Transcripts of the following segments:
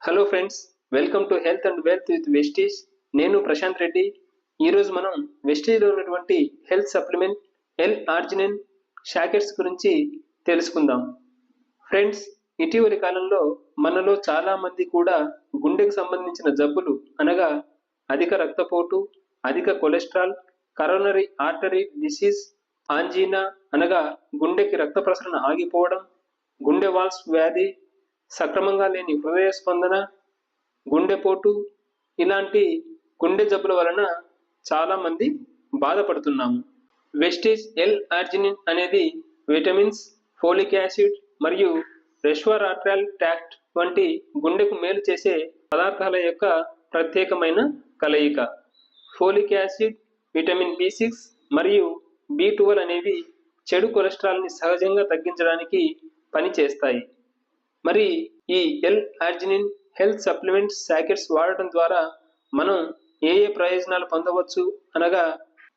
Hello friends, welcome to health and wealth with Vestige. నేను ప్రశాంత్ రెడ్డి. ఈరోజు మనం వెస్టీజ్లో ఉన్నటువంటి హెల్త్ సప్లిమెంట్ L-ఆర్జినిన్ షాకెట్స్ గురించి తెలుసుకుందాం. ఫ్రెండ్స్, ఇటీవలి కాలంలో మనలో చాలా మంది కూడా గుండెకు సంబంధించిన జబ్బులు అనగా అధిక రక్తపోటు, అధిక కొలెస్ట్రాల్, కరోనరీ ఆర్టరీ డిసీజ్, ఆంజీనా అనగా గుండెకి రక్త ప్రసరణ ఆగిపోవడం, గుండె వాల్స్ వ్యాధి, సక్రమంగా లేని హృదయ స్పందన, గుండెపోటు ఇలాంటి గుండె జబ్బుల వలన చాలా మంది బాధపడుతున్నాము. వెస్టీజ్ L-ఆర్జినిన్ అనేది విటమిన్స్, ఫోలిక్ యాసిడ్ మరియు రెస్వరాట్రల్ ట్రాక్ట్ వంటి గుండెకు మేలు చేసే పదార్థాల యొక్క ప్రత్యేకమైన కలయిక. ఫోలిక్ యాసిడ్, విటమిన్ B6 మరియు B12 అనేవి చెడు కొలెస్ట్రాల్ని సహజంగా తగ్గించడానికి పనిచేస్తాయి. మరి ఈ L-ఆర్జినిన్ హెల్త్ సప్లిమెంట్ షాకెట్స్ వాడటం ద్వారా మనం ఏ ప్రయోజనాలు పొందవచ్చు అనగా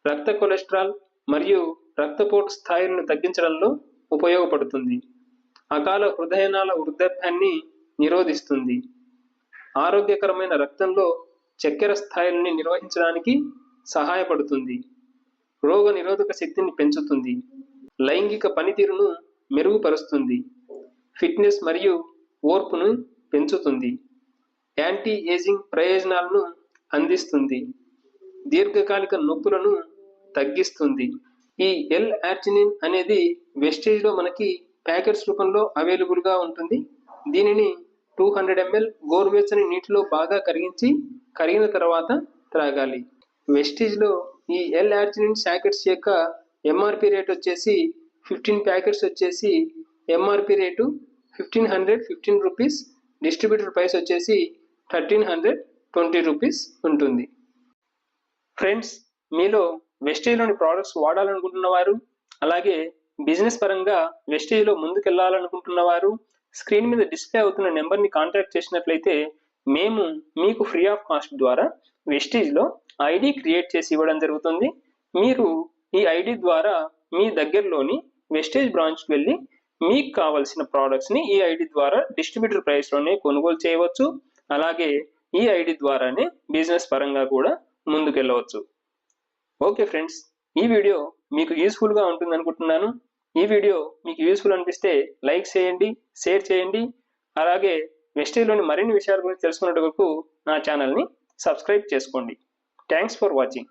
రక్త కొలెస్ట్రాల్ మరియు రక్తపోటు స్థాయిలను తగ్గించడంలో ఉపయోగపడుతుంది. అకాల హృదయనాళ వృద్ధాప్యాన్ని నిరోధిస్తుంది. ఆరోగ్యకరమైన రక్తంలో చక్కెర స్థాయిలని నిర్వహించడానికి సహాయపడుతుంది. రోగ నిరోధక శక్తిని పెంచుతుంది. లైంగిక పనితీరును మెరుగుపరుస్తుంది. ఫిట్నెస్ మరియు ఓర్పును పెంచుతుంది. యాంటీ ఏజింగ్ ప్రయోజనాలను అందిస్తుంది. దీర్ఘకాలిక నొప్పులను తగ్గిస్తుంది. ఈ L-ఆర్జినిన్ అనేది వెస్టీజ్లో మనకి ప్యాకెట్స్ రూపంలో అవైలబుల్గా ఉంటుంది. దీనిని 200 ml గోరువెచ్చని నీటిలో బాగా కరిగిన తర్వాత త్రాగాలి. వెస్టీజ్లో ఈ L-ఆర్జినిన్ షాకెట్స్ యొక్క ఎంఆర్పి రేట్ వచ్చేసి 15 ప్యాకెట్స్ వచ్చేసి MRP rate 1515 rupees, distributor price వచ్చేసి 1320 రూపీస్ ఉంటుంది. ఫ్రెండ్స్, మీలో వెస్టీజ్లోని ప్రోడక్ట్స్ వాడాలనుకుంటున్నవారు, అలాగే బిజినెస్ పరంగా వెస్టీజ్లో ముందుకెళ్లాలనుకుంటున్నవారు స్క్రీన్ మీద డిస్ప్లే అవుతున్న నెంబర్ని కాంటాక్ట్ చేసినట్లయితే మేము మీకు ఫ్రీ ఆఫ్ కాస్ట్ ద్వారా వెస్టీజ్లో ఐడి క్రియేట్ చేసి ఇవ్వడం జరుగుతుంది. మీరు ఈ ఐడి ద్వారా మీ దగ్గరలోని వెస్టీజ్ బ్రాంచ్కి వెళ్ళి మీకు కావలసిన ప్రోడక్ట్స్ని ఈ ఐడి ద్వారా డిస్ట్రిబ్యూటర్ ప్రైస్లోనే కొనుగోలు చేయవచ్చు. అలాగే ఈ ఐడి ద్వారానే బిజినెస్ పరంగా కూడా ముందుకెళ్ళవచ్చు. ఓకే ఫ్రెండ్స్, ఈ వీడియో మీకు యూస్ఫుల్గా ఉంటుంది అనుకుంటున్నాను. ఈ వీడియో మీకు యూస్ఫుల్ అనిపిస్తే లైక్ చేయండి, షేర్ చేయండి. అలాగే వెస్టీజ్లోని మరిన్ని విషయాల గురించి తెలుసుకునేందుకు నా ఛానల్ని సబ్స్క్రైబ్ చేసుకోండి. Thanks for watching.